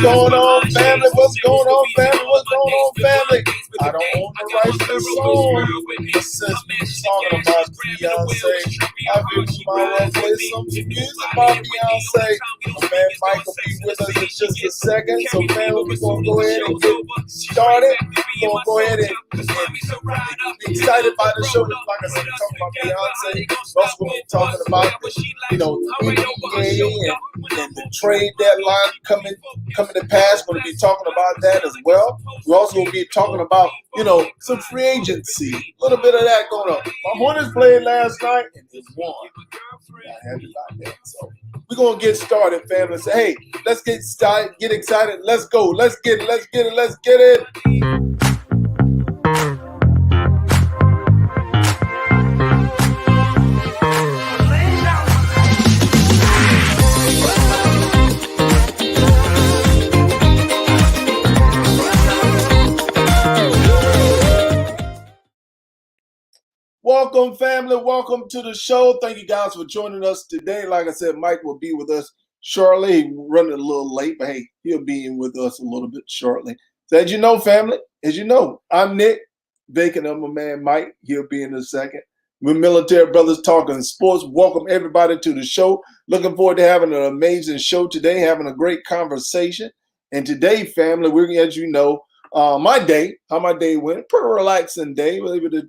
going on, family? What's going on, family? What's going on, family? I don't own the rights to the song, but since we're talking about Beyonce, I figured you might well play some music about Beyonce. My man Mike will be with us in just a second, so family, we're going to go ahead and get started. We're going to go ahead and be excited by the show. Like I said, we're talking about Beyonce. We're also going to be talking about NBA and the trade deadline coming to pass. We're going to be talking about that as well. We're also going to be talking about, some free agency, a little bit of that going on. My Hornets played last night and they won. I'm happy about that. So we're going to get started, family. Say, hey, let's get started, get excited. Let's go. Let's get it. Welcome, family. Welcome to the show. Thank you guys for joining us today. Like I said, Mike will be with us shortly. He's running a little late, but hey, he'll be in with us a little bit shortly. So as you know, family, I'm Nick, vacant of my man Mike. He'll be in a second. We're Military Brothers talking sports. Welcome everybody to the show. Looking forward to having an amazing show today, having a great conversation. And today, family, we're, as you know, how my day went. Pretty relaxing day. We're able to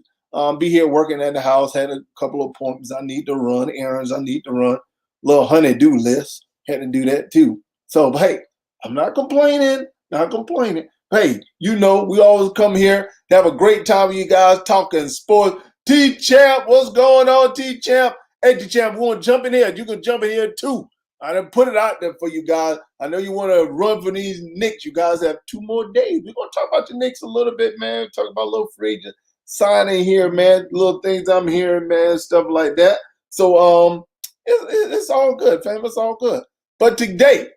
be here working at the house. Had a couple of appointments I need to run, errands I need to run, little honey-do list. Had to do that too. So, hey, I'm not complaining. Hey, we always come here to have a great time with you guys talking sports. T-Champ, what's going on, T-Champ? Hey, T-Champ, we want to jump in here. You can jump in here too. I done put it out there for you guys. I know you want to run for these Knicks. You guys have 2 more days. We're going to talk about your Knicks a little bit, man. Talk about a little free agent signing here, man. Little things I'm hearing, man. Stuff like that. So it's all good, fam. It's all good. But today,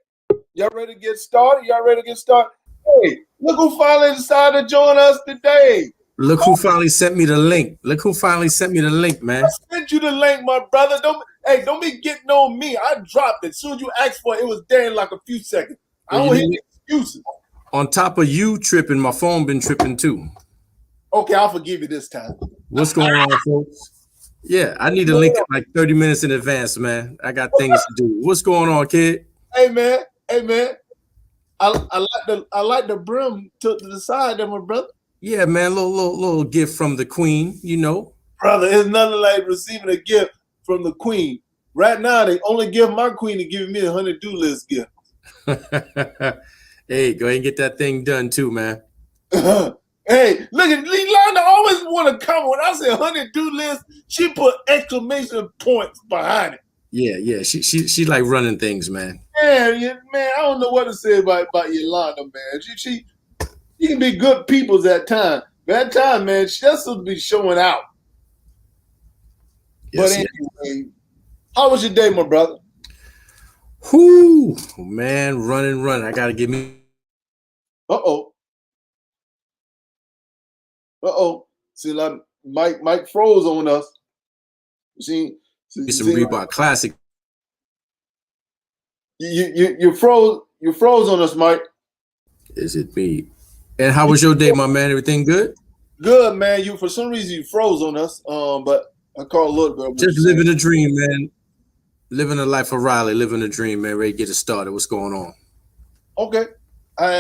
y'all ready to get started? Hey, look who finally decided to join us today. Look who finally sent me the link. Man. I sent you the link, my brother. Don't be getting on me. I dropped it. As soon as you asked for it, it was there in like a few seconds. I don't hear excuses. On top of you tripping, my phone been tripping too. Okay, I'll forgive you this time. What's going on, folks? Yeah, I need to link it like 30 minutes in advance, man. I got things to do. What's going on, kid? Hey, man. I like the brim to the side there, my brother. Yeah, man. Little gift from the queen, Brother, it's nothing like receiving a gift from the queen. Right now, they only give my queen to give me a honey-do list gift. Hey, go ahead and get that thing done too, man. Hey, look at Lilanda always want to come. When I say honey-do list, she put exclamation points behind it. Yeah. She like running things, man. Man, I don't know what to say about Yolanda, man. She can be good people at time. That time, man, she just supposed to be showing out. Yes, but anyway, how was your day, my brother? Whoo, man, running. I gotta give me. See, like Mike froze on us. See some Reebok Classic. You froze on us, Mike. Is it me? And how was your day, my man? Everything good? Good, man. For some reason you froze on us. But I caught a little bit. Just living a dream, man. Living a life of Riley, living a dream, man. Ready to get it started. What's going on? Okay. I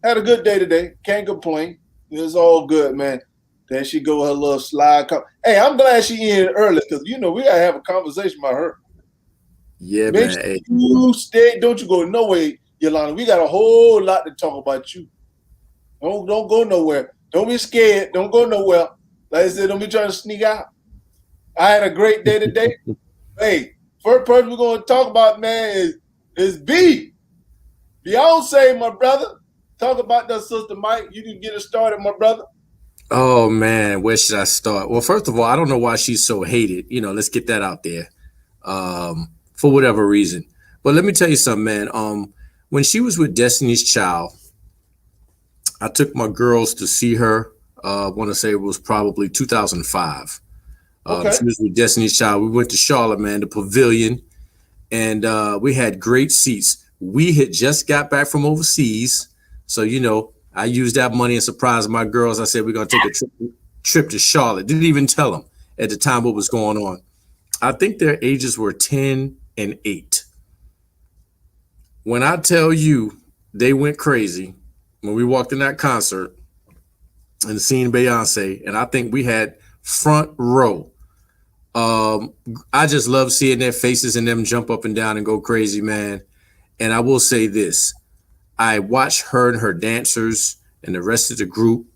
had a good day today. Can't complain. It's all good, man. Then she go her little slide. Hey, I'm glad she in early because we gotta have a conversation about her. Yeah, man. Hey. You stay. Don't you go nowhere, Yolanda. We got a whole lot to talk about you. Don't go nowhere. Don't be scared. Don't go nowhere. Like I said, don't be trying to sneak out. I had a great day today. Hey, first person we're gonna talk about, man, is Beyonce, my brother. Talk about that, Sister Mike. You can get it started, my brother. Oh, man, where should I start? Well, first of all, I don't know why she's so hated. Let's get that out there for whatever reason. But let me tell you something, man. When she was with Destiny's Child, I took my girls to see her. I want to say it was probably 2005. Okay. She was with Destiny's Child. We went to Charlotte, man, the Pavilion, and we had great seats. We had just got back from overseas, so I used that money and surprised my girls. I said we're gonna take a trip to Charlotte. Didn't even tell them at the time what was going on. I think their ages were 10 and 8. When I tell you they went crazy when we walked in that concert and seen Beyonce, and I think we had front row. I just love seeing their faces and them jump up and down and go crazy, man. And I will say this. I watched her and her dancers and the rest of the group,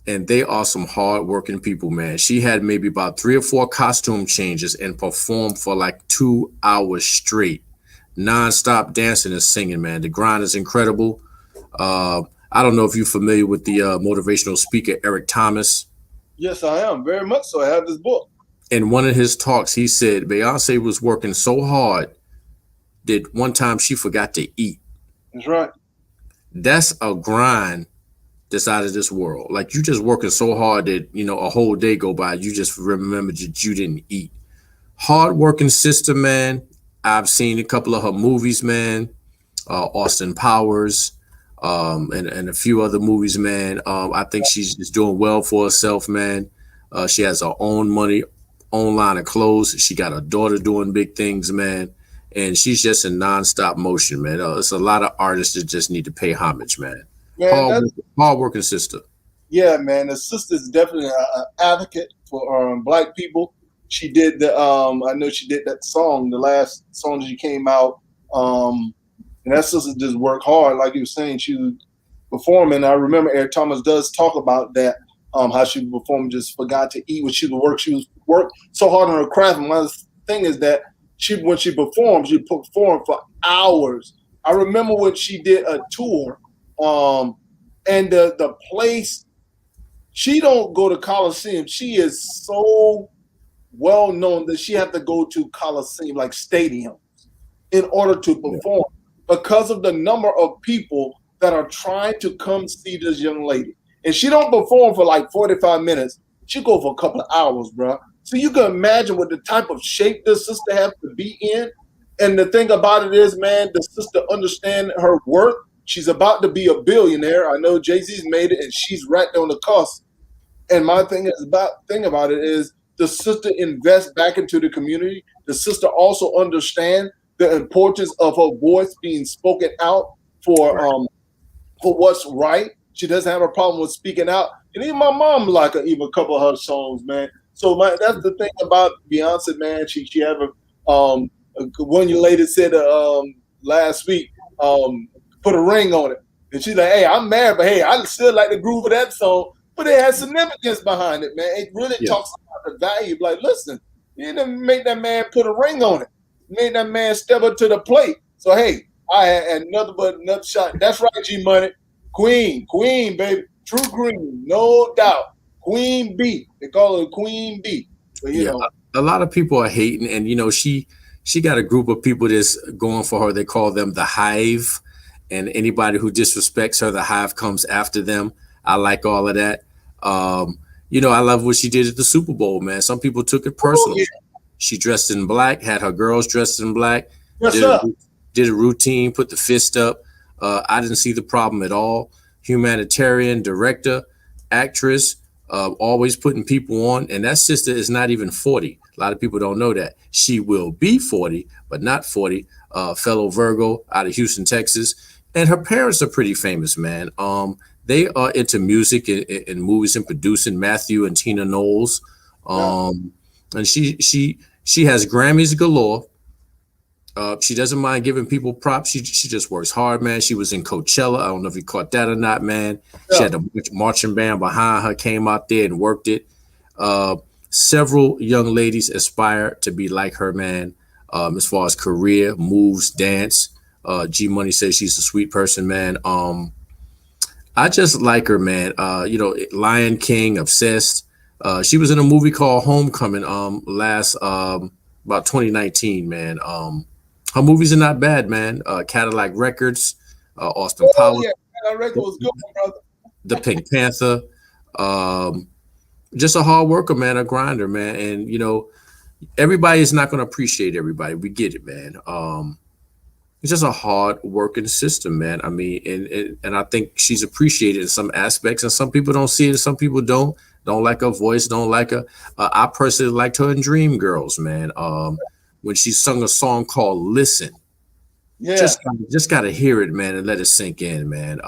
and they are some hard-working people, man. She had maybe about 3 or 4 costume changes and performed for like 2 hours straight, non-stop dancing and singing, man. The grind is incredible. I don't know if you're familiar with the motivational speaker, Eric Thomas. Yes, I am. Very much so. I have this book. In one of his talks, he said Beyonce was working so hard that one time she forgot to eat. That's right. That's a grind that's out of this world. Like, you just working so hard that, a whole day go by, you just remember that you didn't eat. Hard-working sister, man. I've seen a couple of her movies, man. Austin Powers, and a few other movies, man. I think she's just doing well for herself, man. She has her own money, own line of clothes. She got a daughter doing big things, man. And she's just in nonstop motion, man. It's a lot of artists that just need to pay homage, man. Hard-working sister. Yeah, man. The sister's definitely an advocate for Black people. She did I know she did that song, the last song she came out. And that sister just worked hard. Like you were saying, she was performing. I remember Eric Thomas does talk about that, how she performed, just forgot to eat when she would work. She was worked so hard on her craft. And one thing is that when she performed for hours. I remember when she did a tour, and the place, she don't go to Coliseum. She is so well known that she have to go to Coliseum, like stadiums, in order to perform because of the number of people that are trying to come see this young lady. And she don't perform for like 45 minutes. She go for a couple of hours, bro. So you can imagine what the type of shape this sister has to be in. And the thing about it is, man, the sister understands her worth. She's about to be a billionaire. I know Jay-Z's made it, and she's right on the cusp. And my thing about it is the sister invests back into the community. The sister also understands the importance of her voice being spoken out for what's right. She doesn't have a problem with speaking out. And even my mom like even a couple of her songs, man. So that's the thing about Beyonce, man. She have one young lady said last week, put a ring on it. And she's like, hey, I'm married, but hey, I still like the groove of that song. But it has significance behind it, man. It really talks about the value. Like, listen, you didn't make that man put a ring on it. Made that man step up to the plate. So, hey, I had another shot. That's right, G-Money. Queen, baby. True green, no doubt. Queen B. They call her Queen B. But, you know. A lot of people are hating, and, she got a group of people that's going for her. They call them the Hive, and anybody who disrespects her, the Hive comes after them. I like all of that. I love what she did at the Super Bowl, man. Some people took it personal. Oh, yeah. She dressed in black, had her girls dressed in black, did a routine, put the fist up. I didn't see the problem at all. Humanitarian, director, actress, always putting people on. And that sister is not even 40. A lot of people don't know that. She will be 40, but not 40. Fellow Virgo out of Houston, Texas. And her parents are pretty famous, man. They are into music and movies and producing. Matthew and Tina Knowles. And she has Grammys galore. She doesn't mind giving people props. She just works hard, man. She was in Coachella. I don't know if you caught that or not, man. Yeah. She had a marching band behind her, came out there and worked it. Several young ladies aspire to be like her, man, as far as career, moves, dance. G Money says she's a sweet person, man. I just like her, man. Lion King, obsessed. She was in a movie called Homecoming last about 2019, man. Her movies are not bad, man. Cadillac Records, Austin Powers. Yeah, Cadillac Records was good, brother. The Pink Panther. Just a hard worker, man, a grinder, man. And, everybody is not going to appreciate everybody. We get it, man. It's just a hard working system, man. I mean, and I think she's appreciated in some aspects, and some people don't see it, some people don't like her voice, don't like her. I personally liked her in Dreamgirls, man. When she sung a song called "Listen," Yeah. just gotta hear it, man, and let it sink in, man.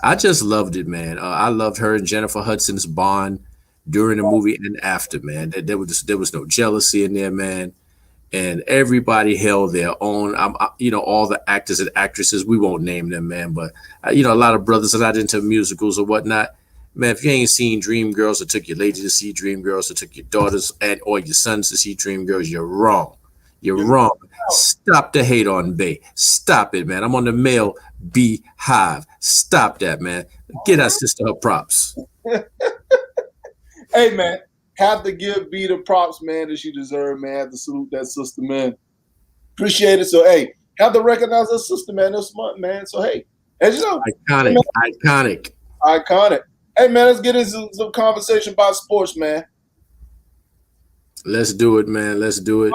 I just loved it, man. I loved her and Jennifer Hudson's bond during the movie and after, man. There was no jealousy in there, man, and everybody held their own. All the actors and actresses, we won't name them, man, but a lot of brothers are not into musicals or whatnot. Man, if you ain't seen Dreamgirls or took your lady to see Dreamgirls or took your daughters and or your sons to see Dreamgirls, you're wrong. You're wrong. Stop the hate on Bay. Stop it, man. I'm on the male beehive. Stop that, man. Get our sister her props. Hey, man, have to give B the props, man, that she deserved, man. Have to salute that sister, man. Appreciate it. So, hey, have to recognize her sister, man, this month, man. So, hey, as you know, iconic. Hey, man, let's get into some conversation about sports, man. Let's do it, man. Let's do it.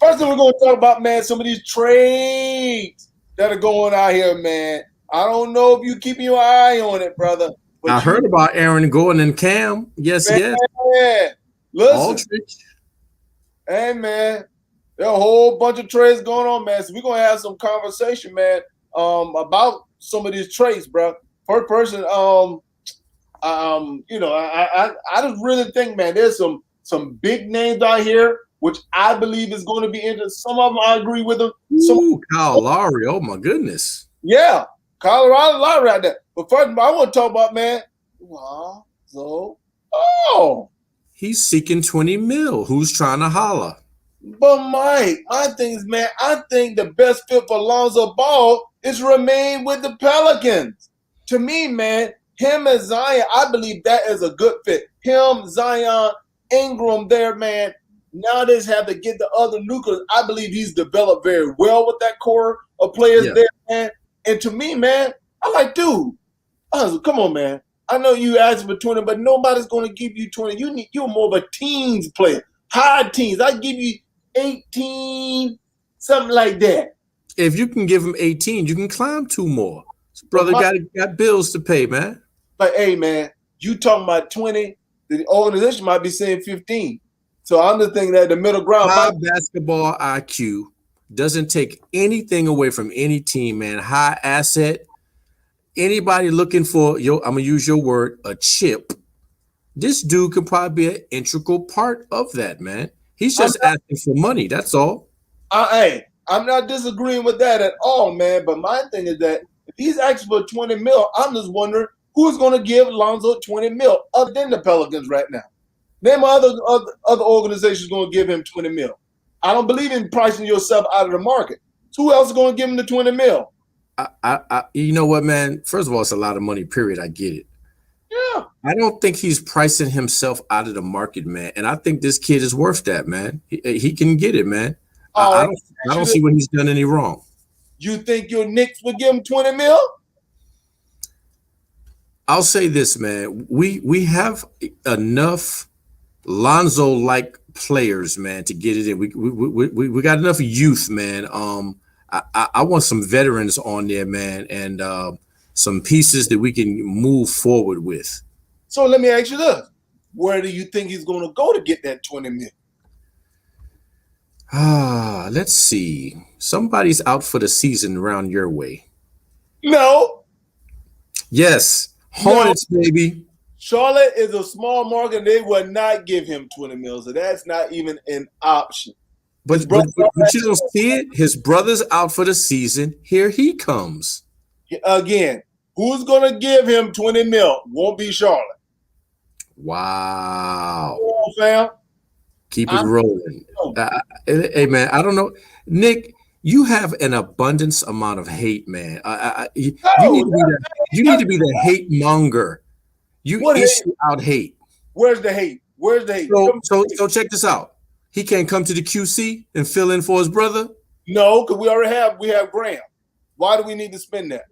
First thing we're going to talk about, man, some of these trades that are going out here, man. I don't know if you're keeping your eye on it, brother. I heard about Aaron Gordon and Cam. Yes, man, yes. Listen. Aldridge. Hey, man, there's a whole bunch of trades going on, man. So we're going to have some conversation, man, about some of these trades, bro. First person, I just really think, man, there's some big names out here, which I believe is going to be interesting. Some of them I agree with them. Kyle Lowry, oh my goodness. Yeah, Colorado Lowry right there. But first, I want to talk about, man, he's seeking 20 mil. Who's trying to holler? But Mike, my thing is, man, I think the best fit for Lonzo Ball is remain with the Pelicans. To me, man, him and Zion, I believe that is a good fit. Him, Zion, Ingram there, man. Now they just have to get the other nucleus. I believe he's developed very well with that core of players there, man. And to me, man, I'm like, dude, come on, man. I know you asked for 20, but nobody's going to give you 20. You're more of a teens player, high teens. I give you 18, something like that. If you can give him 18, you can climb 2 more. Brother got bills to pay, man. But hey, man, you talking about 20? The organization might be saying 15. So I'm just thinking that the middle ground. High basketball IQ doesn't take anything away from any team, man. High asset. Anybody looking for I'm gonna use your word, a chip. This dude could probably be an integral part of that, man. He's just asking for money. That's all. Hey, I'm not disagreeing with that at all, man. But my thing is that if he's asking for 20 mil, I'm just wondering who's going to give Lonzo 20 mil other than the Pelicans right now. Name other organizations going to give him 20 mil. I don't believe in pricing yourself out of the market. So who else is going to give him the 20 mil? You know what, man? First of all, it's a lot of money, period. I get it. Yeah. I don't think he's pricing himself out of the market, man. And I think this kid is worth that, man. He can get it, man. I don't see what he's done any wrong. You think your Knicks would give him 20 mil? I'll say this, man. We have enough Lonzo-like players, man, to get it in. We got enough youth, man. I want some veterans on there, man, and some pieces that we can move forward with. So let me ask you this. Where do you think he's going to go to get that 20 mil? Let's see. Somebody's out for the season around your way. No. Yes. Hornets, baby. Charlotte is a small market. They will not give him 20 mil. So that's not even an option. But you don't see it? His brother's out for the season. Here he comes. Again, who's going to give him 20 mil? Won't be Charlotte. Wow. Come on, fam. Keep it rolling. Hey, man, I don't know. Nick, you have an abundance amount of hate, man. You need to be the hate monger. You issue out hate. Where's the hate? Where's the hate? So check this out. He can't come to the QC and fill in for his brother? No, because we have Graham. Why do we need to spend that?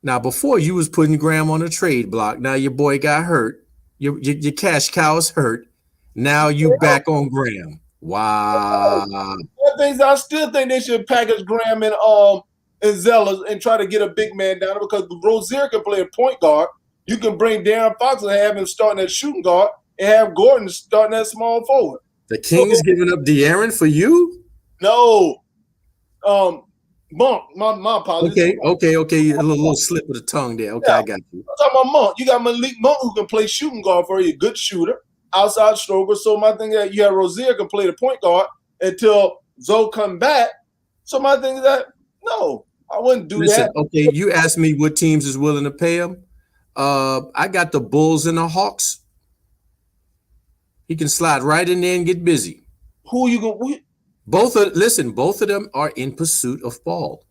Now, before you was putting Graham on a trade block. Now your boy got hurt. Your cash cow is hurt. Now you back on Graham. Wow. I still think they should package Graham and Zeller and try to get a big man down there because Rozier can play a point guard. You can bring Darren Fox and have him starting at shooting guard and have Gordon starting at small forward. The Kings giving up De'Aaron for you? No. Monk, my apologies. Okay. A little slip of the tongue there. Okay, yeah. I got you. I'm talking about Monk. You got Malik Monk who can play shooting guard for you, a good shooter, outside stroker. So my thing is that you have Rozier can play the point guard until Zoe come back. So my thing is that no, I wouldn't do that. Okay, you asked me what teams is willing to pay him. I got the Bulls and the Hawks. He can slide right in there and get busy. Who you going? Both of them are in pursuit of ball.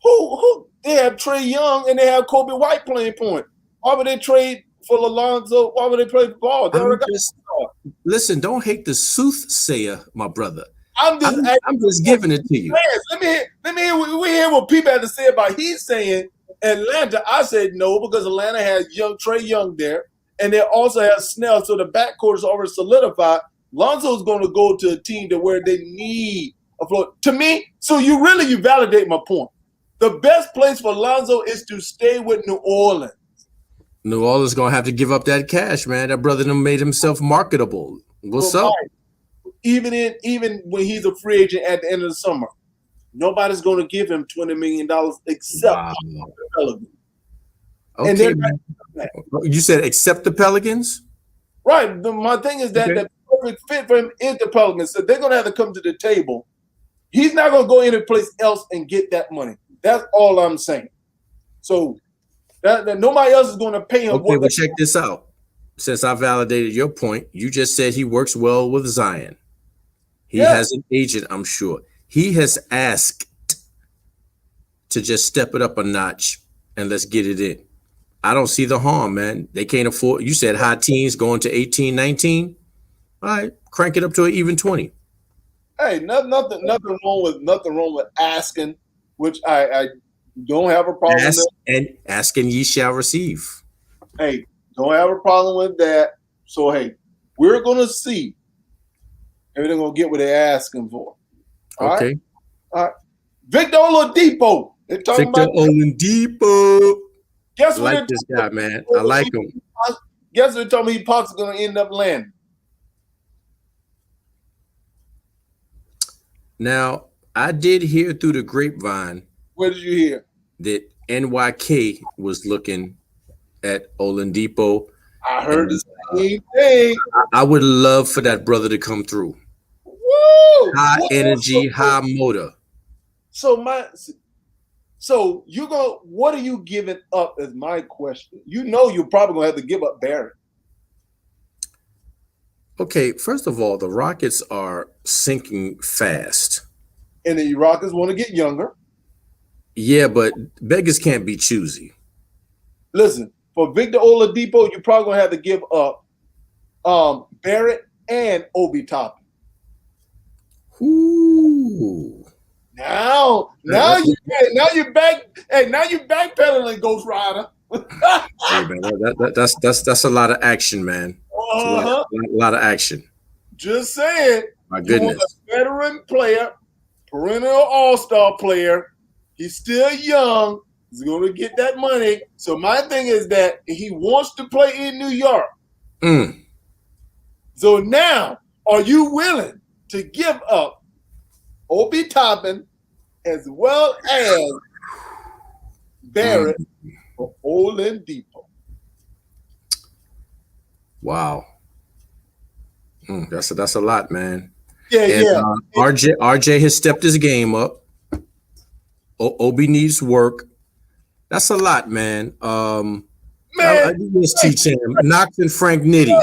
Who? They have Trae Young and they have Kobe White playing point. Why would they trade for Alonzo? Why would they play the ball? Listen, don't hate the soothsayer, my brother. I'm just giving it to you. Let me hear what people have to say about. He's saying Atlanta. I said no because Atlanta has Trae Young there, and they also have Snell, so the backcourt is already solidified. Lonzo's going to go to a team to where they need a floor. To me, so you validate my point. The best place for Lonzo is to stay with New Orleans. New Orleans going to have to give up that cash, man. That brother done made himself marketable. What's up? Even when he's a free agent at the end of the summer, nobody's going to give him $20 million except the Pelicans. Okay, you said except the Pelicans? Right. My thing is that the perfect fit for him is the Pelicans. So they're going to have to come to the table. He's not going to go any place else and get that money. That's all I'm saying. So that nobody else is going to pay him. Okay, well, check this out. Since I validated your point, you just said he works well with Zion. He has an agent, I'm sure. He has asked to just step it up a notch and let's get it in. I don't see the harm, man. They can't afford. You said high teens going to 18, 19. All right, crank it up to an even 20. Hey, nothing wrong with asking, which I don't have a problem with. And asking ye shall receive. Hey, don't have a problem with that. So hey, we're gonna see if they're gonna get what they're asking for. All right. Victor Oladipo. Victor Oladipo. Guess what? I like this guy, man. I like him. Guess what? They told me he possibly going to end up landing. Now, I did hear through the grapevine. What did you hear? That NYK was looking at Oladipo. I heard the same thing. I would love for that brother to come through. Woo! High energy, high motor. So you go. What are you giving up? Is my question. You know you're probably gonna have to give up Barrett. Okay, first of all, the Rockets are sinking fast, and the Rockets want to get younger. Yeah, but beggars can't be choosy. Listen, for Victor Oladipo, you're probably gonna have to give up Barrett and Obi Toppin. Ooh. Now you're backpedaling, Ghost Rider. Hey man, that's a lot of action, man. A lot of action. Just saying. My goodness. You want a veteran player, perennial all-star player. He's still young. He's going to get that money. So my thing is that he wants to play in New York. So now, are you willing to give up Obi Toppin as well as Barrett for Oladipo? Wow. That's a lot, man. Yeah. RJ has stepped his game up. Obi needs work. That's a lot, man. I just teach him. Knox and Frank Nitty.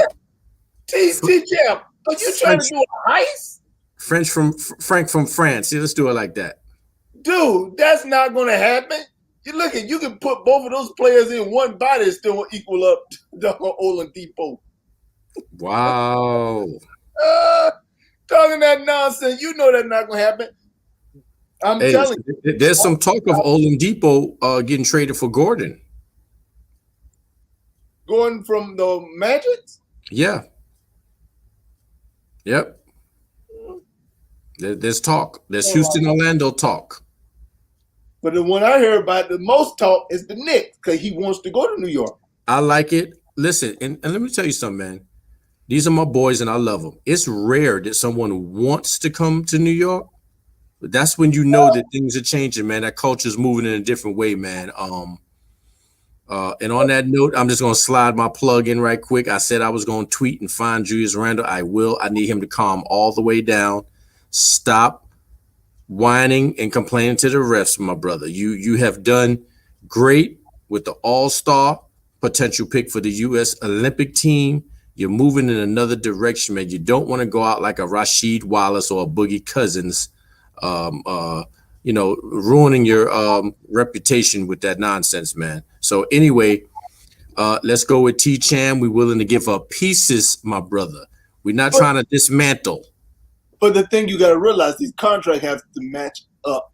Teach him. Are you trying to do a heist? Frank from France. Yeah, let's do it like that. Dude, that's not going to happen. You can put both of those players in one body and still equal up to Oladipo. Wow. Talking that nonsense. You know that's not going to happen. I'm telling you. There's some talk of Oladipo getting traded for Gordon. Going from the Magic? Yeah. Yep. There's talk. There's Houston, Orlando talk. But the one I hear about the most talk is the Knicks because he wants to go to New York. I like it. Listen, and let me tell you something, man. These are my boys, and I love them. It's rare that someone wants to come to New York, but that's when you know that things are changing, man. That culture's moving in a different way, man. And on that note, I'm just going to slide my plug in right quick. I said I was going to tweet and find Julius Randle. I will. I need him to calm all the way down. Stop whining and complaining to the refs, my brother. You have done great with the all-star potential pick for the U.S. Olympic team. You're moving in another direction, man. You don't want to go out like a Rasheed Wallace or a Boogie Cousins, ruining your reputation with that nonsense, man. So anyway, let's go with T-Cham. We're willing to give up pieces, my brother. We're not trying to dismantle. But the thing you got to realize, these contracts have to match up.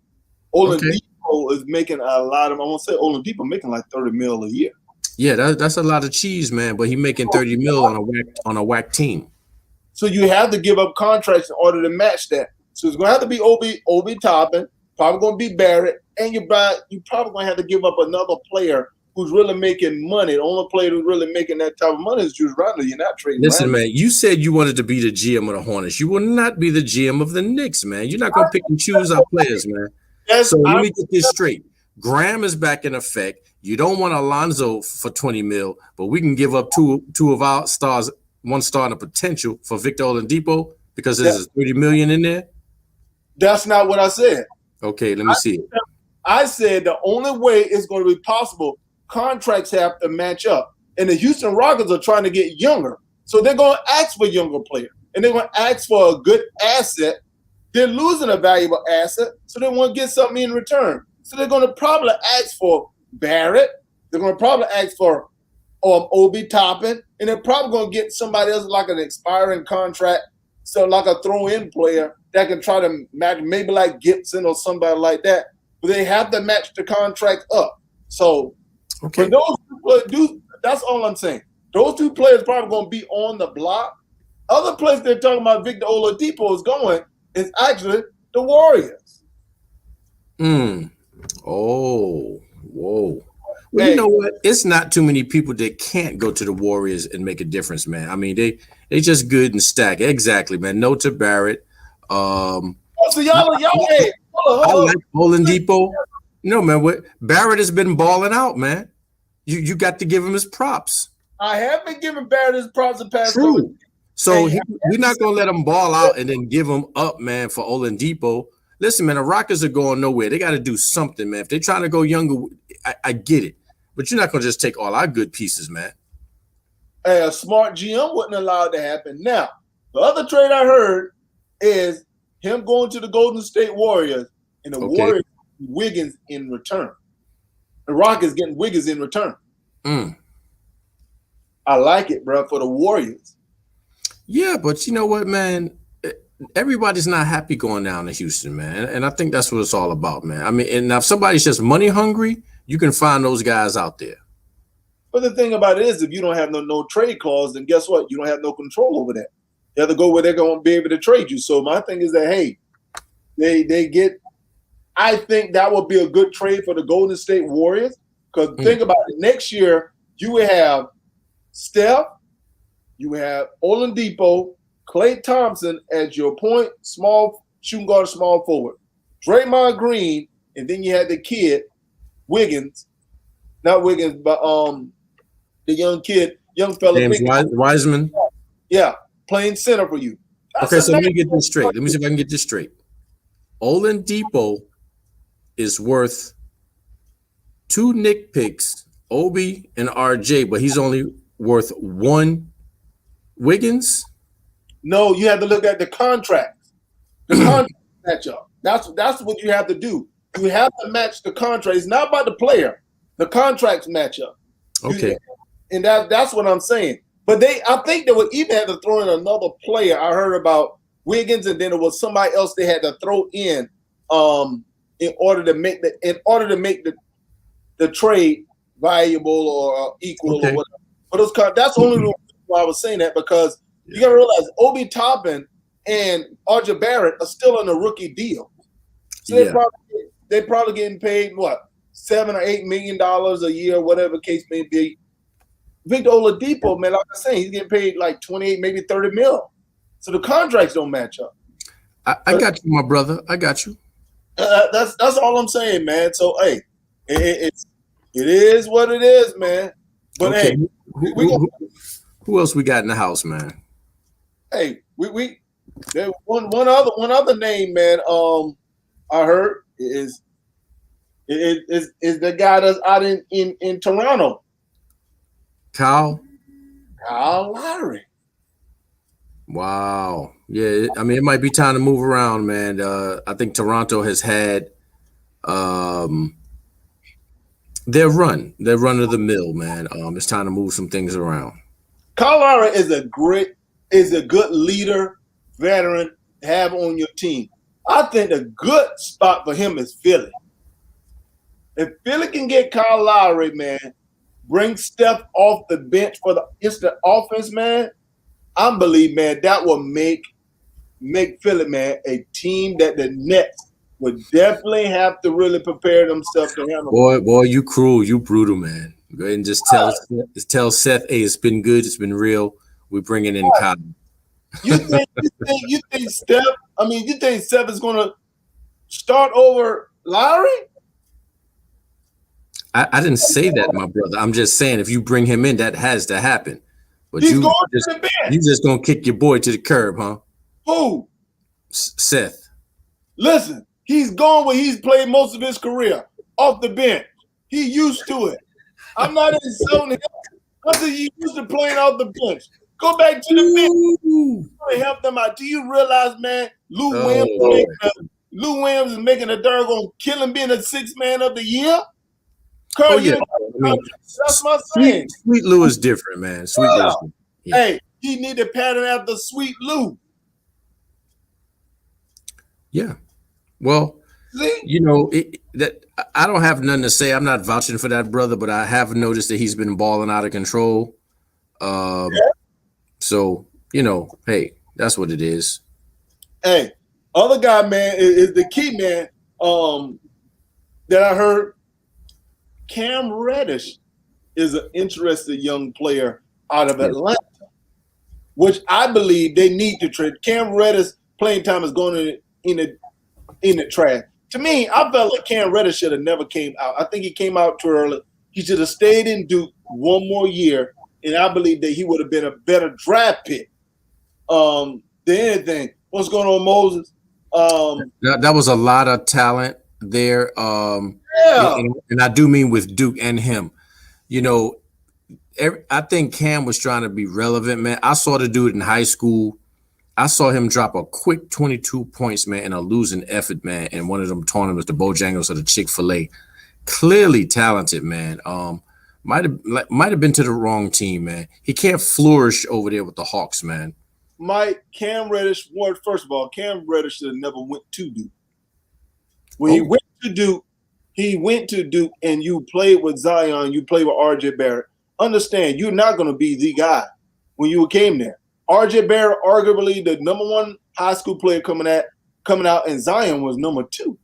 Oladipo is making a lot of. I won't say Oladipo making like $30 million a year. Yeah, that's a lot of cheese, man. But he making $30 million on a whack team. So you have to give up contracts in order to match that. So it's going to have to be Obi Toppin, probably going to be Barrett, and you probably going to have to give up another player who's really making money. The only player who's really making that type of money is Julius Randle. You're not trading. Listen, man, you said you wanted to be the GM of the Hornets. You will not be the GM of the Knicks, man. You're not going to pick and choose our players, man. So let me get this straight. Graham is back in effect. You don't want Alonzo for $20 million, but we can give up two of our stars, one star and a potential for Victor Oladipo because there's $30 million in there. That's not what I said. Okay, let me see. I said the only way it's going to be possible, contracts have to match up. And the Houston Rockets are trying to get younger. So they're going to ask for younger players. And they're going to ask for a good asset. They're losing a valuable asset, so they want to get something in return. So they're going to probably ask for Barrett. They're going to probably ask for Obi Toppin. And they're probably going to get somebody else like an expiring contract, so like a throw-in player that can try to match, maybe like Gibson or somebody like that. But they have to match the contract up. So for those two, that's all I'm saying. Those two players probably going to be on the block. Other place they're talking about Victor Oladipo is going is actually the Warriors. Oh, whoa. Well, hey, you know what? It's not too many people that can't go to the Warriors and make a difference, man. I mean, they just good and stacked. Exactly, man. No to Barrett. So y'all, hey, I like Oladipo. No, man. What Barrett has been balling out, man. You got to give him his props. I have been giving Barrett his props the past. True. So we're not gonna let him ball out and then give him up, man, for Oladipo. Listen, man, the Rockets are going nowhere. They got to do something, man. If they're trying to go younger, I get it. But you're not going to just take all our good pieces, man. Hey, a smart GM wouldn't allow it to happen. Now, the other trade I heard is him going to the Golden State Warriors and the Warriors Wiggins in return. The Rockets getting Wiggins in return. I like it, bro, for the Warriors. Yeah, but you know what, man? Everybody's not happy going down to Houston, man. And I think that's what it's all about, man. I mean, and now if somebody's just money hungry, you can find those guys out there. But the thing about it is, if you don't have no trade clause, then guess what? You don't have no control over that. You have to go where they're going to be able to trade you. So my thing is that, hey, they get – I think that would be a good trade for the Golden State Warriors because think about it. Next year, you would have Steph, you would have Oladipo, Klay Thompson as your point, small shooting guard, small forward. Draymond Green, and then you had the kid, Wiggins. Not Wiggins, but the young fella. James Wiseman. Yeah, playing center for you. Okay, so let me get this straight. Let me see if I can get this straight. Oladipo is worth 2 Knick picks, Obi and RJ, but he's only worth 1 Wiggins. No, you have to look at the contracts. The contract matchup. That's what you have to do. You have to match the contract. It's not about the player. The contracts match up. Okay. And that's what I'm saying. But I think they would even have to throw in another player. I heard about Wiggins, and then it was somebody else they had to throw in order to make the trade valuable or equal or whatever. But that's the only reason why I was saying that, because you got to realize Obi Toppin and RJ Barrett are still on a rookie deal. So they're probably getting paid what, $7 or $8 million a year, whatever the case may be. Victor Oladipo, man, like I say, he's getting paid like 28, maybe 30 mil. So the contracts don't match up. I got you, my brother. I got you. That's all I'm saying, man. So hey, it is what it is, man. But okay. hey, who else we got in the house, man? Hey, we there one other name, man. I heard is the guy that's out in Toronto. Kyle Lowry. Wow. Yeah, I mean, it might be time to move around, man. I think Toronto has had their run of the mill, man. It's time to move some things around. Kyle Lowry is a good leader, veteran to have on your team. I think a good spot for him is Philly. If Philly can get Kyle Lowry, man, bring Steph off the bench for the instant offense, man, I believe, man, that will make Philly, man, a team that the Nets would definitely have to really prepare themselves to handle. Boy, you cruel, you brutal, man. Go ahead and just tell Seth, hey, it's been good, it's been real. We're bringing in Kyle. You think Steph? I mean, you think Steph is going to start over Lowry? I didn't say that, my brother. I'm just saying if you bring him in, that has to happen. But you just gonna kick your boy to the curb, huh? Who? Seth. Listen, he's gone where he's played most of his career, off the bench. He used to it. I'm not insulting him. I said he used to playing off the bench. Go back to the bench. Help them out. Do you realize, man, Lou Williams is making a doggone killing being a sixth man of the year? Yeah. That's my saying. Sweet Lou is different, man. Sweet Lou is different. Yeah. Hey, he need to pattern after Sweet Lou. Yeah. Well, you know, that I don't have nothing to say. I'm not vouching for that brother, but I have noticed that he's been balling out of control. So, you know, hey, that's what it is. Hey, other guy, man, is the key, man, that I heard. Cam Reddish is an interesting young player out of Atlanta, which I believe they need to trade. Cam Reddish playing time is going in the trash. To me, I felt like Cam Reddish should have never came out. I think he came out too early. He should have stayed in Duke one more year, and I believe that he would have been a better draft pick than anything. What's going on, Moses? That was a lot of talent there. And I do mean with Duke and him. You know, I think Cam was trying to be relevant, man. I saw the dude in high school. I saw him drop a quick 22 points, man, in a losing effort, man, in one of them tournaments, the Bojangles or the Chick-fil-A. Clearly talented, man. Might have been to the wrong team, man. He can't flourish over there with the Hawks, man. Cam Reddish, first of all, Cam Reddish should have never went to Duke. When he went to Duke and you played with Zion, you played with RJ Barrett. Understand, you're not going to be the guy when you came there. RJ Barrett, arguably the number one high school player coming out, and Zion was number two.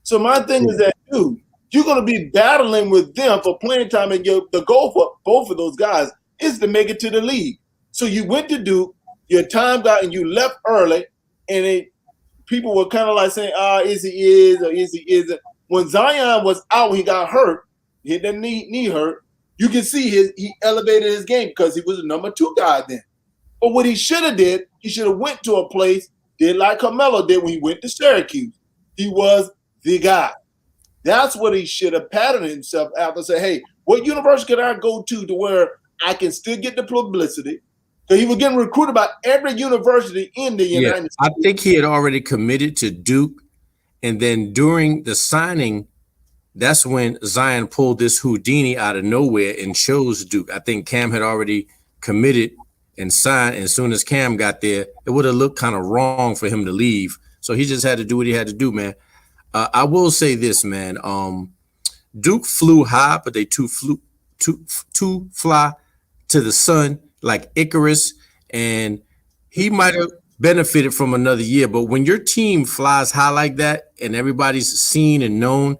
So my thing is that, dude, you're going to be battling with them for playing time, and the goal for both of those guys is to make it to the league. So you went to Duke, your time got, and you left early, and people were kind of like saying, is he is or is he isn't. When Zion was out, he got hurt, he had that knee hurt. You can see he elevated his game because he was the number two guy then. But what he should have did, he should have went to a place, did like Carmelo did when he went to Syracuse. He was the guy. That's what he should have patterned himself after. Say, hey, what university can I go to where I can still get the publicity? So he was getting recruited by every university in the United States. I think he had already committed to Duke. And then during the signing, that's when Zion pulled this Houdini out of nowhere and chose Duke. I think Cam had already committed and signed. And as soon as Cam got there, it would have looked kind of wrong for him to leave. So he just had to do what he had to do, man. I will say this, man. Duke flew high, but they too fly to the sun like Icarus. And he might have benefited from another year. But when your team flies high like that and everybody's seen and known,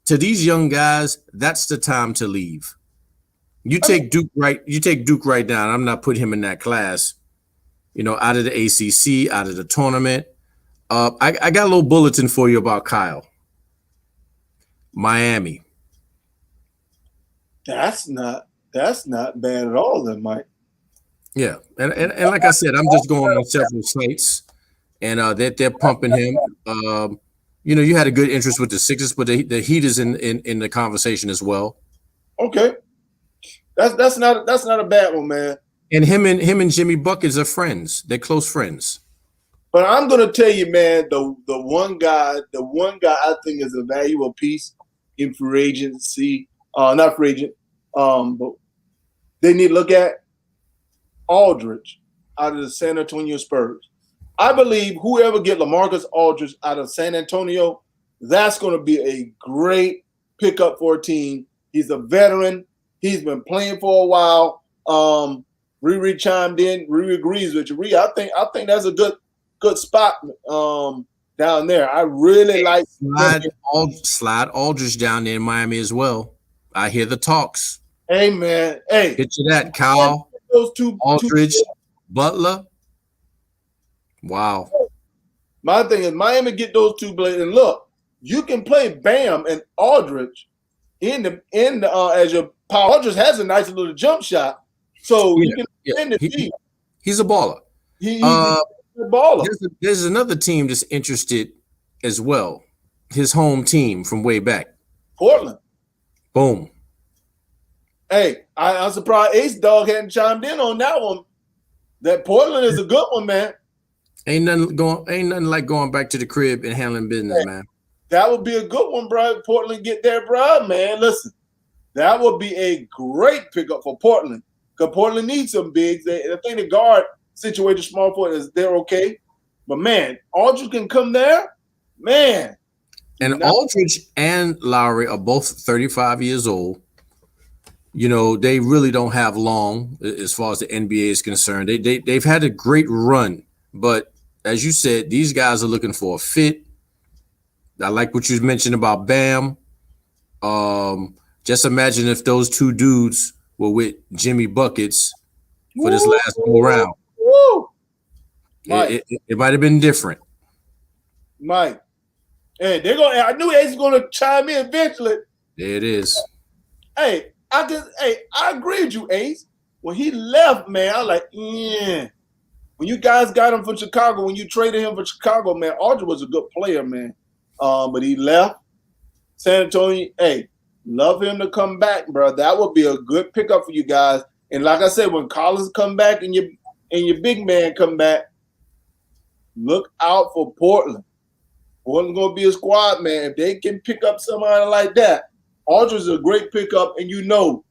to these young guys, that's the time to leave. You take Duke right now. I'm not putting him in that class. Out of the ACC, out of the tournament. I got a little bulletin for you about Kyle. Miami. That's not bad at all, then, Mike. Yeah, and like I said, I'm just going on several sites, and they're pumping him. You had a good interest with the Sixers, but the Heat is in the conversation as well. Okay, that's not a bad one, man. And him and Jimmy Buckets are friends. They're close friends. But I'm gonna tell you, man, the one guy I think is a valuable piece in free agency, not free agent, but they need to look at Aldridge out of the San Antonio Spurs. I believe whoever get LaMarcus Aldridge out of San Antonio, that's going to be a great pickup for a team. He's a veteran. He's been playing for a while. Riri chimed in. Riri agrees with you. Riri, I think that's a good spot down there. I really like slide Aldridge down there in Miami as well. I hear the talks. Hey, man. Hey, picture that, Kyle. Those two Aldridge, Butler. Wow. My thing is Miami get those two blades, and look, you can play Bam and Aldridge in the as your power. Aldridge has a nice little jump shot, so you can he's a baller. He's a baller. There's another team that's interested as well. His home team from way back, Portland. Boom. Hey, I'm surprised Ace Dog hadn't chimed in on that one. That Portland is a good one, man. Ain't nothing like going back to the crib and handling business, man. That would be a good one, bro. Portland get there, bro, man. Listen, that would be a great pickup for Portland because Portland needs some bigs. I think the guard situation small forward is they're okay, but man, Aldridge can come there, man. And Aldridge and Lowry are both 35 years old. They really don't have long as far as the NBA is concerned. They've had a great run, but as you said, these guys are looking for a fit. I like what you mentioned about Bam. Just imagine if those two dudes were with Jimmy Buckets for this last go round. It might have been different. Mike, hey, I knew Ace was gonna chime in eventually. There it is. Hey, I agree with you, Ace. When he left, man, I was like, yeah. When you guys got him from Chicago, when you traded him for Chicago, man, Aldridge was a good player, man. But he left San Antonio. Hey, love him to come back, bro. That would be a good pickup for you guys. And like I said, when Collins come back and your big man come back, look out for Portland. Portland's gonna be a squad, man. If they can pick up somebody like that, Aldridge is a great pickup, and you know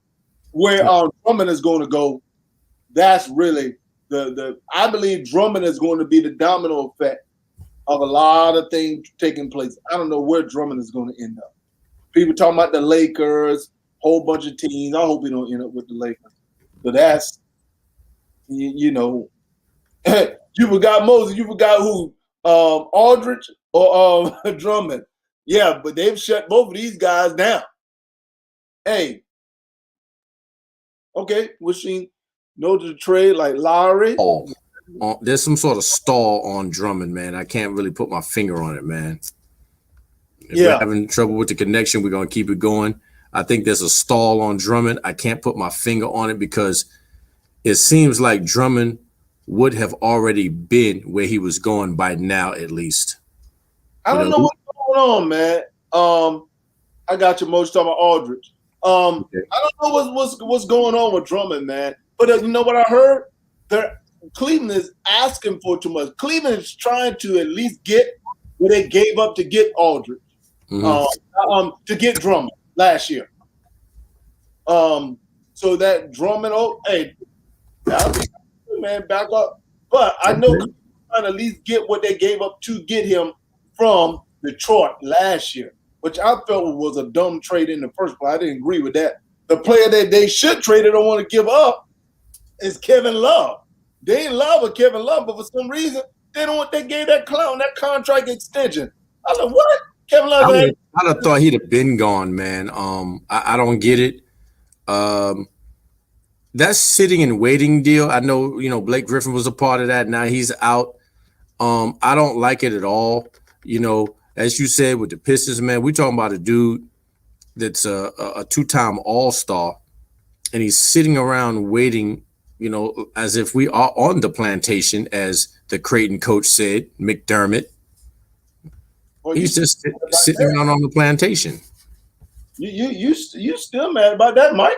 where Drummond is going to go. That's really I believe Drummond is going to be the domino effect of a lot of things taking place. I don't know where Drummond is going to end up. People talking about the Lakers, whole bunch of teams. I hope he don't end up with the Lakers. So that's, you forgot Moses. You forgot who? Aldridge or Drummond. Yeah, but they've shut both of these guys down. Hey, okay, wishing no to the trade like Lowry. There's some sort of stall on Drummond, man. I can't really put my finger on it, man. If we're having trouble with the connection, we're going to keep it going. I think there's a stall on Drummond. I can't put my finger on it because it seems like Drummond would have already been where he was going by now, at least. I don't know what's going on, man. I got you, Moj, talking about Aldridge. Okay. I don't know what's going on with Drummond, man. But you know what I heard? Cleveland is asking for too much. Cleveland is trying to at least get what they gave up to get Aldridge, to get Drummond last year. So that Drummond, that'll be good, man, back up. But I know trying to at least get what they gave up to get him from Detroit last year, which I felt was a dumb trade in the first place. I didn't agree with that. The player that they should trade they don't want to give up is Kevin Love. They ain't love with Kevin Love, but for some reason, They gave that clown that contract extension. I was like, what? Kevin Love. I'd have thought he'd have been gone, man. I don't get it. That sitting and waiting deal. I know, Blake Griffin was a part of that. Now he's out. I don't like it at all. As you said with the Pistons, man, we're talking about a dude that's a two-time All-Star, and he's sitting around waiting, as if we are on the plantation, as the Creighton coach said, McDermott. Well, he's just sitting around on the plantation. You still mad about that, Mike?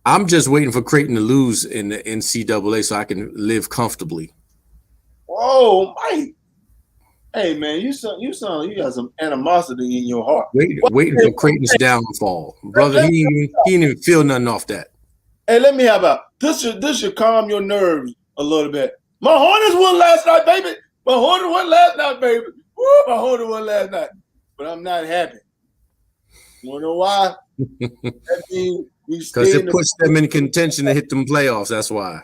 I'm just waiting for Creighton to lose in the NCAA so I can live comfortably. Whoa, Mike. Hey, man, you sound like you got some animosity in your heart. Waiting for Creighton's downfall. Brother, he didn't even feel nothing off that. Hey, let me have a this should calm your nerves a little bit. My Hornets won last night, baby. My Hornets won last night, baby. Woo, my Hornets won last night. But I'm not happy. You wanna know why? That means because it puts them in contention to hit them playoffs. That's why.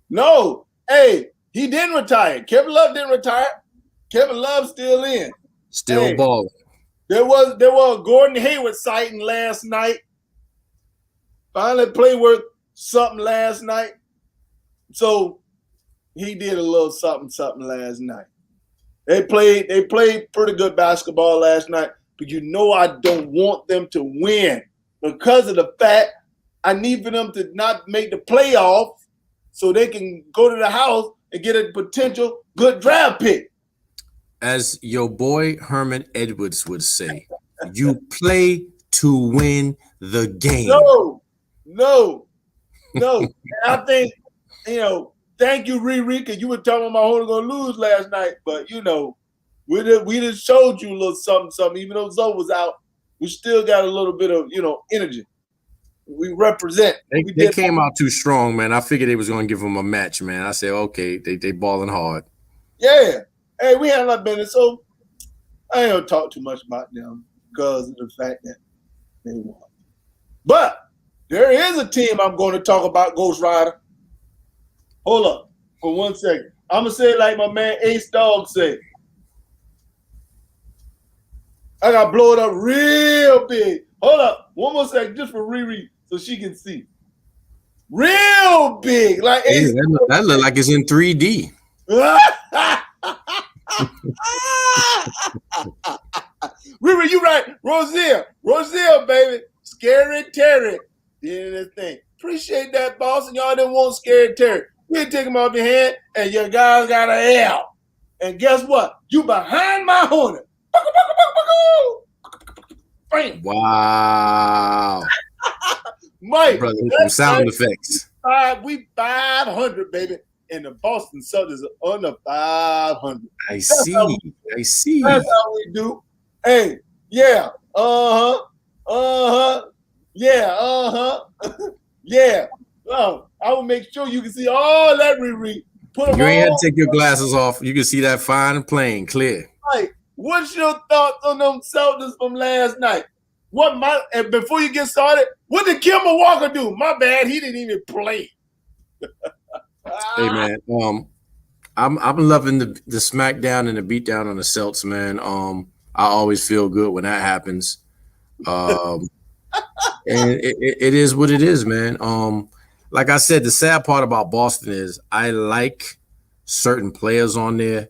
No. Hey, he didn't retire. Kevin Love didn't retire. Kevin Love's still in. Still balling. There was a Gordon Hayward sighting last night. Finally played worth something last night. So he did a little something last night. They played pretty good basketball last night, but I don't want them to win because of the fact I need for them to not make the playoff so they can go to the house and get a potential good draft pick. As your boy Herman Edwards would say, you play to win the game. No. And I think, thank you, Riri, because you were telling my Hornets going to lose last night. But, we just showed you a little something. Even though Zoe was out, we still got a little bit of, energy. We represent. They came out too strong, man. I figured they was going to give them a match, man. I said, okay, they balling hard. Yeah. Hey, we had a lot of business, so I ain't gonna talk too much about them because of the fact that they won. But there is a team I'm going to talk about, Ghost Rider. Hold up for 1 second. I'm gonna say it like my man Ace Dog said. I gotta blow it up real big. Hold up, 1 more second, just for Riri so she can see. Real big, like Ace. That look like it's in 3D. Riri, you right. Roselle, baby. Scary Terry did this thing. Appreciate that, boss. And y'all didn't want Scary Terry. We'll take him off your hand, and your guys got an L. And guess what? You behind my Hornet. Wow. Mike. Brother, some sound effects. We 500, baby. And the Boston Celtics are under 500. I see. That's how we do. Hey, yeah. Yeah. Yeah. Well, I will make sure you can see all that Riri. You ain't had to take your glasses off. You can see that fine and plain, clear. Right. What's your thoughts on them Celtics from last night? And before you get started, what did Kemba Walker do? My bad, he didn't even play. Hey man, I'm loving the smackdown and the beatdown on the Celts, man. I always feel good when that happens. And it is what it is, man. Like I said, the sad part about Boston is I like certain players on there,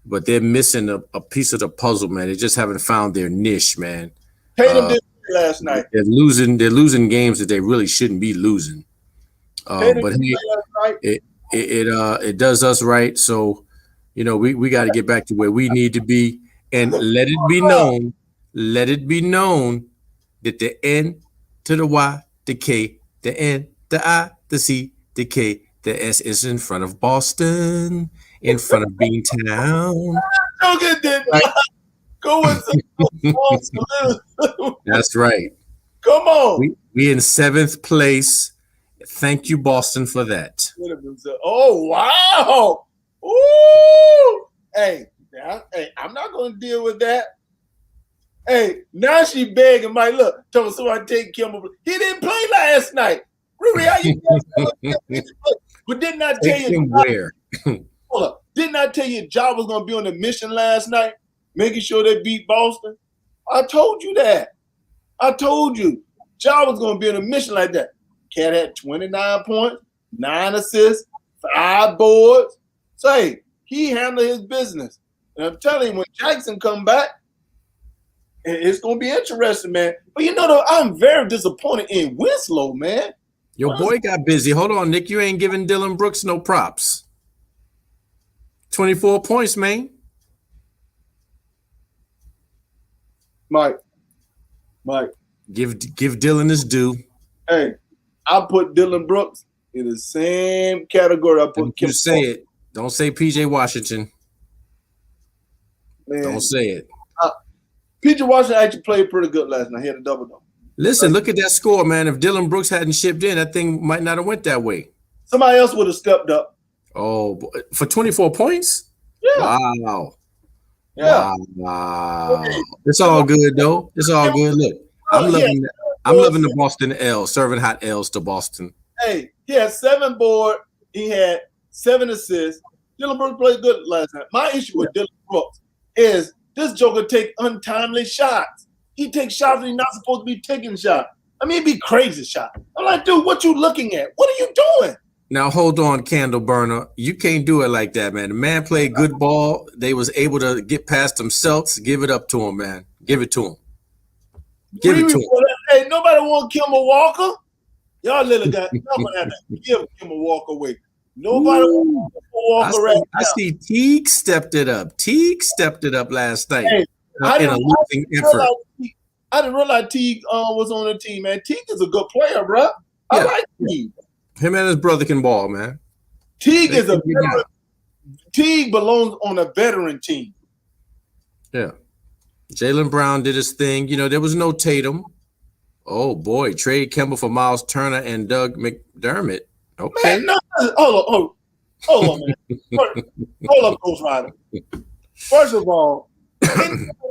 but they're missing a piece of the puzzle, man. They just haven't found their niche, man. Tatum did last night. They're losing games that they really shouldn't be losing. But hey, it does us right. So, we got to get back to where we need to be, and let it be known that the N to the Y, the K, the N, the I, the C, the K, the S is in front of Boston, in front of Beantown. Don't get that. Right. Go with That's right. Come on. We in 7th place. Thank you, Boston, for that. Oh, wow. Ooh. Hey, I'm not going to deal with that. Hey, now she begging Mike. Look, told somebody take Kemba. He didn't play last night. Really, how you but didn't I tell you? Where? Hold up. Didn't I tell you Ja was going to be on the mission last night, making sure they beat Boston? I told you that. I told you. Ja was going to be on a mission like that. Cat had 29 points, 9 assists, 5 boards. Say, he handled his business. And I'm telling you, when Jackson come back, it's going to be interesting, man. But you know, though, I'm very disappointed in Winslow, man. Your boy got busy. Hold on, Nick. You ain't giving Dylan Brooks no props. 24 points, man. Mike. Give Dylan his due. Hey, I put Dylan Brooks in the same category I put Kim. You say it. Don't say PJ Washington. Man. Don't say it. PJ Washington actually played pretty good last night. He had a double-double. Listen, look at that score, man. If Dylan Brooks hadn't shipped in, that thing might not have went that way. Somebody else would have stepped up. Oh, for 24 points? Yeah. Wow. Yeah. Wow. Okay. It's all good, though. It's all good. Look, I'm loving the Boston L, serving hot L's to Boston. Hey, he had 7 boards. He had 7 assists. Dylan Brooks played good last night. My issue with Dylan Brooks is this joker take untimely shots. He takes shots when he's not supposed to be taking shots. I mean, it'd be crazy shots. I'm like, dude, what you looking at? What are you doing? Now, hold on, Candle Burner. You can't do it like that, man. The man played good ball. They was able to get past themselves. Give it up to him, man. Give it to him. Give it to him. Hey, nobody want Kemba Walker? Y'all little guys, y'all gonna have to give Kemba Walker away. Nobody wants Kemba Walker right now. I see Teague stepped it up. Teague stepped it up last night in a losing effort. I didn't realize Teague was on the team, man. Teague is a good player, bro. I like Teague. Him and his brother can ball, man. Teague is a veteran. Teague belongs on a veteran team. Yeah. Jaylen Brown did his thing. You know, there was no Tatum. Oh, boy. Trade Kemba for Miles Turner and Doug McDermott. Okay. Man, no, hold on, man. Hold up, Ghost Rider. First of all,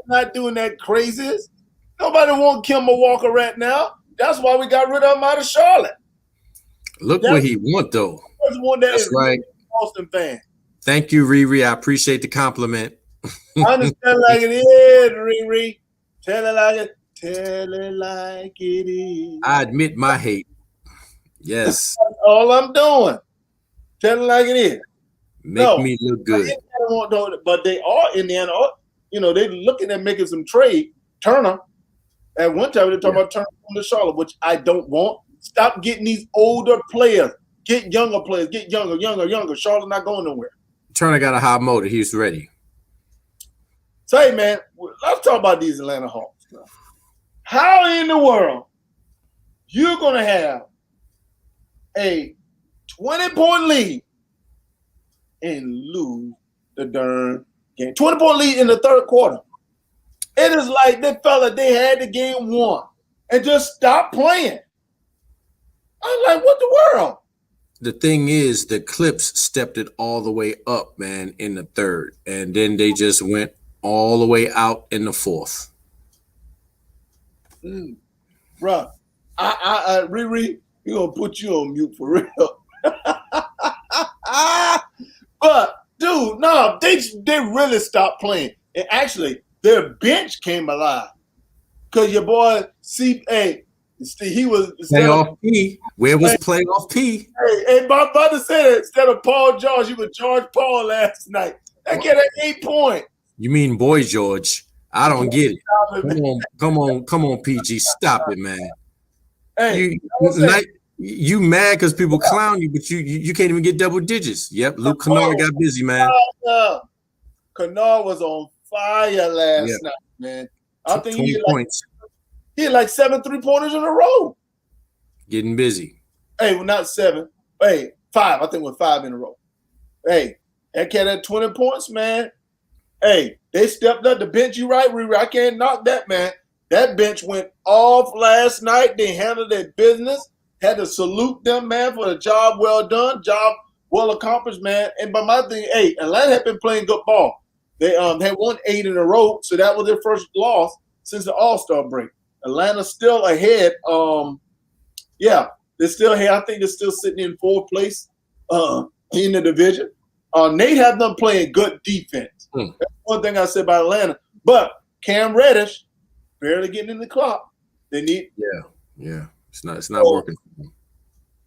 not doing that craziness. Nobody want Kemba Walker right now. That's why we got rid of him out of Charlotte. Look what he want, though. That's right. Boston fan. Thank you, Riri. I appreciate the compliment. I understand like it is, Riri. Tell it like it. Tell it like it is. I admit my hate. Yes. That's all I'm doing. Tell it like it is. Make me look good. But they are Indiana. You know, they're looking at making some trade. Turner. At one time, they're talking about Turner from the Charlotte, which I don't want. Stop getting these older players. Get younger players. Get younger. Charlotte's not going nowhere. Turner got a high motor. He's ready. Say, man, let's talk about these Atlanta Hawks. How in the world you're going to have a 20-point lead and lose the darn game? 20-point lead in the third quarter. It is like they felt like they had the game won and just stopped playing. I'm like, what the world? The thing is, the Clips stepped it all the way up, man, in the third. And then they just went all the way out in the fourth. Bruh, Riri, we're going to put you on mute for real. But, dude, no, they really stopped playing. And actually, their bench came alive. Because your boy, he was playoff P. Where was playoff P? Hey, my brother said instead of Paul George, he was George Paul last night. That kid had 8 points. You mean Boy George? I don't get it. Come on, PG. Stop it, man. Hey, you mad because people clown you, but you can't even get double digits. Yep, Luke Kennard got busy, man. Kennard was on fire last night, man. I think 20 points. He had like 7 3-pointers in a row. Getting busy. Hey, well, not 7. Hey, 5. I think it was 5 in a row. Hey, that cat had 20 points, man. Hey, they stepped up the bench. You right, Riri. I can't knock that, man. That bench went off last night. They handled their business. Had to salute them, man, for the job well done, job well accomplished, man. And by my thing, hey, Atlanta had been playing good ball. They had won 8 in a row, so that was their first loss since the All-Star break. Atlanta's still ahead. They're still ahead. I think they're still sitting in 4th place in the division. Nate has them playing good defense. That's one thing I said about Atlanta. But Cam Reddish barely getting in the clock. They need. Yeah. It's not working.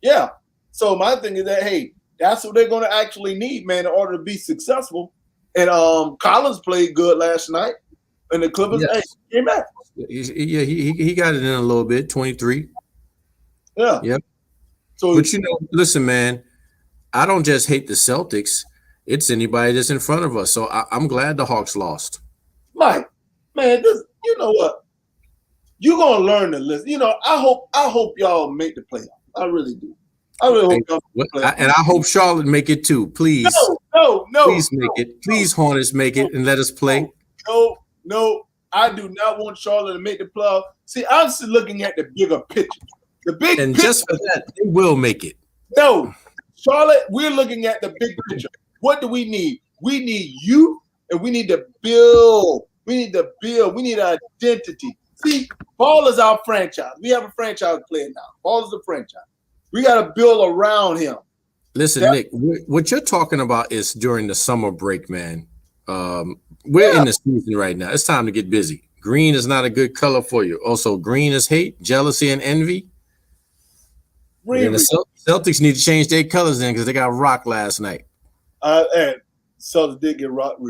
Yeah. So my thing is that, hey, that's what they're going to actually need, man, in order to be successful. And Collins played good last night, and the Clippers came back. Yeah, he got it in a little bit, 23. Yeah. Yep. So, but listen, man, I don't just hate the Celtics. It's anybody that's in front of us. So I'm glad the Hawks lost. Mike, man, you know what? You're gonna learn to listen. I hope y'all make the playoffs. I really do. I really hope y'all make the playoffs. And I hope Charlotte make it too. Please. No. Please make it. Please, Hornets, make it and let us play. No. I do not want Charlotte to make the playoffs. See, I'm still looking at the bigger picture. The big and picture. Just for that, they will make it. No, Charlotte, we're looking at the big picture. What do we need? We need you, and we need to build. We need identity. See, Ball is our franchise. We have a franchise player now. Ball is the franchise. We got to build around him. Listen, Nick, what you're talking about is during the summer break, man. We're in the season right now. It's time to get busy. Green is not a good color for you. Also, green is hate, jealousy, and envy. And the Celtics need to change their colors then because they got rocked last night. And Celtics did get rocked.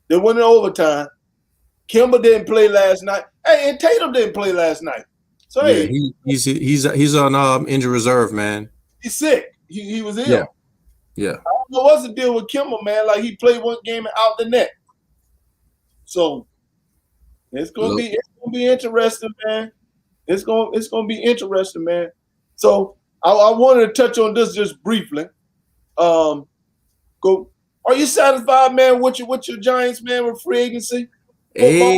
They went in overtime. Kimber didn't play last night. Hey, and Tatum didn't play last night. So yeah, he's on injured reserve, man. He's sick. He was ill. Yeah. I don't know what's the deal with Kimber, man. Like he played one game and out the net. So it's gonna be interesting, man. It's gonna be interesting, man. So I wanted to touch on this just briefly. Are you satisfied, man, with your Giants, man, with free agency? Hey,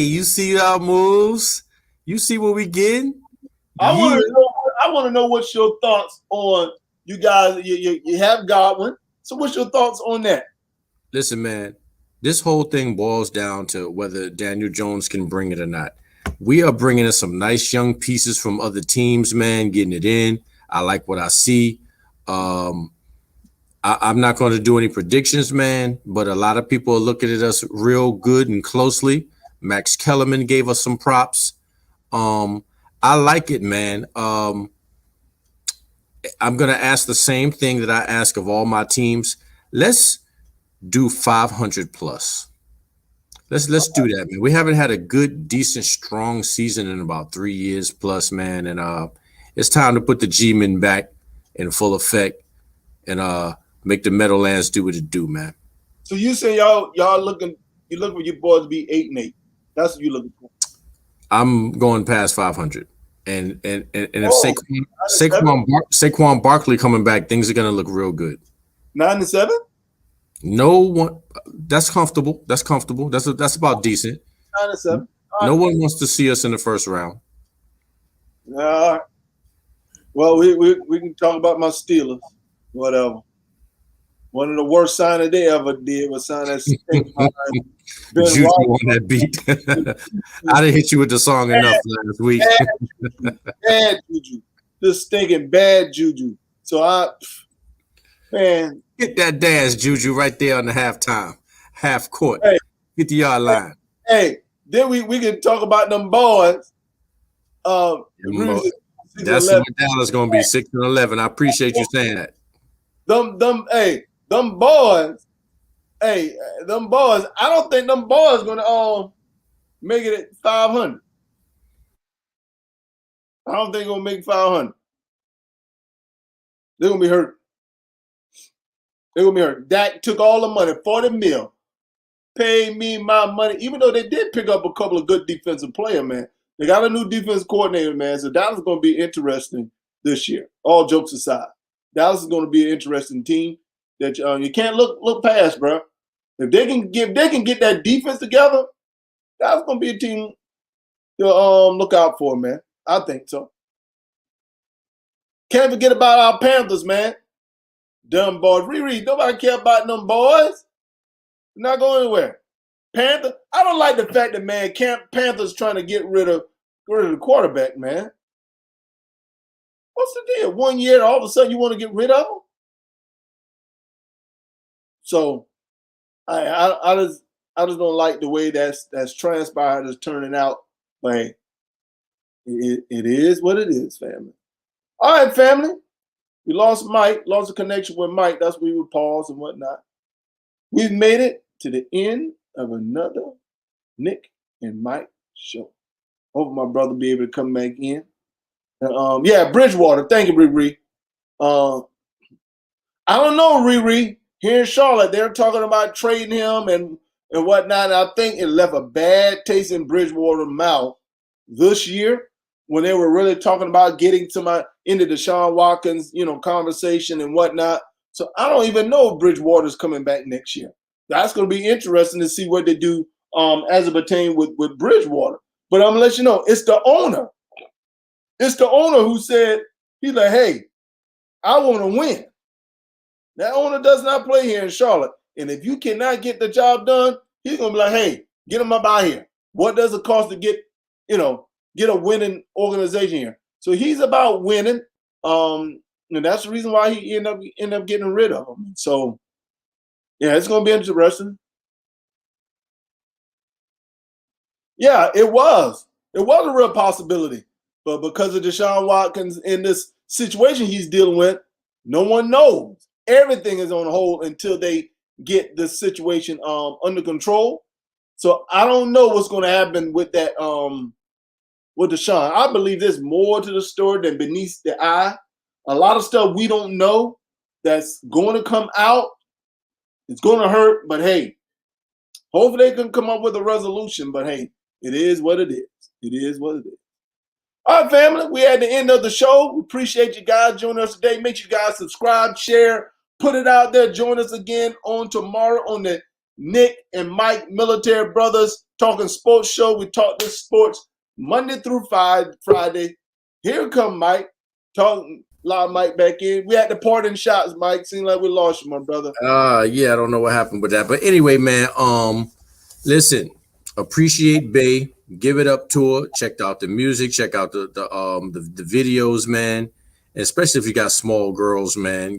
you see our moves? You see what we getting? I want to know what's your thoughts on you guys. You have Godwin, so what's your thoughts on that? Listen, man, this whole thing boils down to whether Daniel Jones can bring it or not. We are bringing in some nice young pieces from other teams, man, getting it in. I like what I see. I'm not going to do any predictions, man, but a lot of people are looking at us real good and closely. Max Kellerman gave us some props. I like it, man. I'm going to ask the same thing that I ask of all my teams. Let's do 500 plus. Let's do that, man. We haven't had a good, decent, strong season in about 3 years plus, man. And it's time to put the G-Men back in full effect and make the Meadowlands do what it do, man. So you say y'all looking for your boys to be 8-8. That's what you're looking for. I'm going past 500. And if Saquon Barkley coming back, things are gonna look real good. 9-7? No one. That's comfortable. That's about decent. 9-7. No one wants to see us in the first round. Well, we can talk about my Steelers. Whatever. One of the worst signings they ever did was sign that stink Juju on that beat. I didn't hit you with the song enough last week. Bad Juju. Just stinking bad Juju. So man. Get that dance, Juju, right there on the half court. Hey, 50-yard line. Hey, then we can talk about them boys. That's what Dallas going to be, 6-11. I appreciate you saying that. Them boys. I don't think them boys gonna make it at 500. I don't think they're gonna make 500. They're gonna be hurt. Dak took all the money, 40 mil. Paid me my money, even though they did pick up a couple of good defensive players, man. They got a new defense coordinator, man. So Dallas is gonna be interesting this year. All jokes aside, Dallas is gonna be an interesting team that you can't look past, bro. If they can get that defense together, that's gonna be a team to look out for, man. I think so. Can't forget about our Panthers, man. Dumb boys. Riri, nobody care about them boys. They're not going anywhere. Panther. I don't like the fact that, man, Panthers trying to get rid of the quarterback, man. What's the deal? 1 year, all of a sudden you want to get rid of him? So I just don't like the way that's transpired is turning out. But hey, it is what it is, family. All right, family. We lost Mike, lost a connection with Mike. That's why we would pause and whatnot. We've made it to the end of another Nick and Mike show. Hope my brother be able to come back in. Yeah, Bridgewater. Thank you, Riri. I don't know, Riri. Here in Charlotte, they're talking about trading him and whatnot. I think it left a bad taste in Bridgewater's mouth this year when they were really talking about getting into the Deshaun Watkins, conversation and whatnot. So I don't even know if Bridgewater's coming back next year. That's going to be interesting to see what they do as it pertains with Bridgewater. But I'm going to let you know, it's the owner. It's the owner who said, he's like, hey, I want to win. That owner does not play here in Charlotte. And if you cannot get the job done, he's going to be like, hey, get him up out here. What does it cost to get a winning organization here? So he's about winning. And that's the reason why he end up getting rid of him. So, yeah, it's going to be interesting. Yeah, it was. It was a real possibility. But because of Deshaun Watkins in this situation he's dealing with, no one knows. Everything is on hold until they get this situation under control. So I don't know what's going to happen with that with Deshaun. I believe there's more to the story than beneath the eye. A lot of stuff we don't know that's going to come out. It's going to hurt, but hey, hopefully they can come up with a resolution. But hey, it is what it is. It is what it is. All right, family, we're at the end of the show. We appreciate you guys joining us today. Make sure you guys subscribe, share, put it out there. Join us again on tomorrow on the Nick and Mike Military Brothers Talking Sports Show. We talk this sports Monday through Friday. Here come Mike. Talking loud Mike back in. We had the parting shots, Mike. Seems like we lost you, my brother. Yeah, I don't know what happened with that. But anyway, man, listen, appreciate Bay. Give it up to her. Check out the music. Check out the videos, man. And especially if you got small girls, man.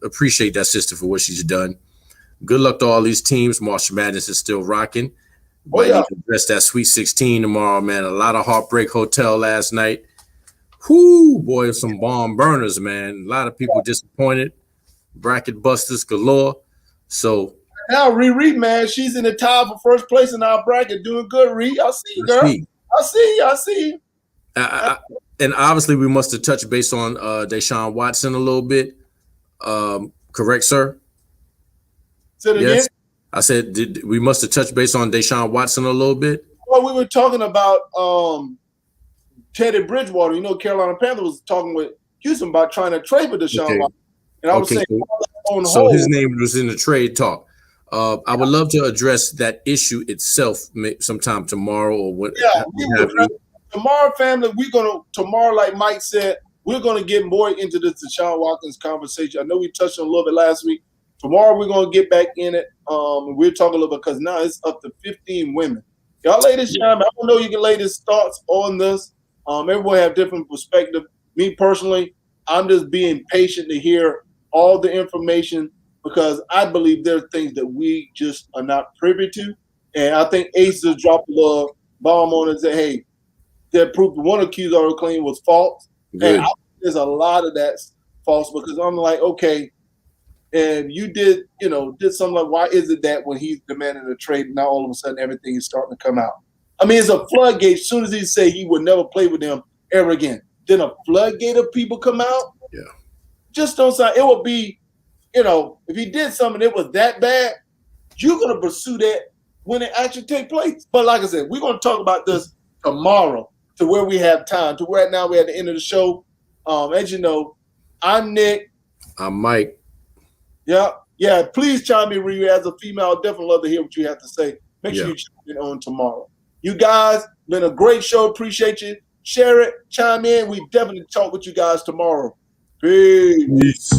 Appreciate that sister for what she's done. Good luck to all these teams. March Madness is still rocking. Might need to address that Sweet 16 tomorrow, man. A lot of Heartbreak Hotel last night. Whoo, boy, some bomb burners, man. A lot of people disappointed. Bracket busters galore. So. Now, Riri, man, she's in the tie for first place in our bracket. Doing good, Riri. I see you, girl. I see you. And obviously, we must have touched base on Deshaun Watson a little bit. Correct, sir? Say it again? I said we must have touched base on Deshaun Watson a little bit. Well, we were talking about Teddy Bridgewater. Carolina Panthers was talking with Houston about trying to trade with Deshaun Watson. And I was saying, so his name was in the trade talk. I would love to address that issue itself sometime tomorrow or what. Yeah, tomorrow, family. Tomorrow, like Mike said, we're gonna get more into this Deshaun Watkins conversation. I know we touched on a little bit last week. Tomorrow we're gonna get back in it. We're talking a little bit because now it's up to 15 women. Y'all ladies, I don't know you can latest thoughts on this. Everyone have different perspective. Me personally, I'm just being patient to hear all the information, because I believe there are things that we just are not privy to. And I think Ace just dropped a little bomb on it and said, hey, that proved one accusatory claim was false. Good. And there's a lot of that's false, because I'm like, okay, and you did something like, why is it that when he's demanding a trade, now all of a sudden everything is starting to come out? I mean, it's a floodgate. As soon as he say he would never play with them ever again, then a floodgate of people come out. Yeah. Just don't sound, it would be, if he did something that was that bad, you're going to pursue that when it actually take place. But like I said, we're going to talk about this tomorrow to where we have time. To where now we're at the end of the show. As you know, I'm Nick. I'm Mike. Yeah. Please chime in, Riri. As a female, I'd definitely love to hear what you have to say. Make sure you chime in on tomorrow. You guys, been a great show. Appreciate you. Share it. Chime in. We definitely talk with you guys tomorrow. Peace.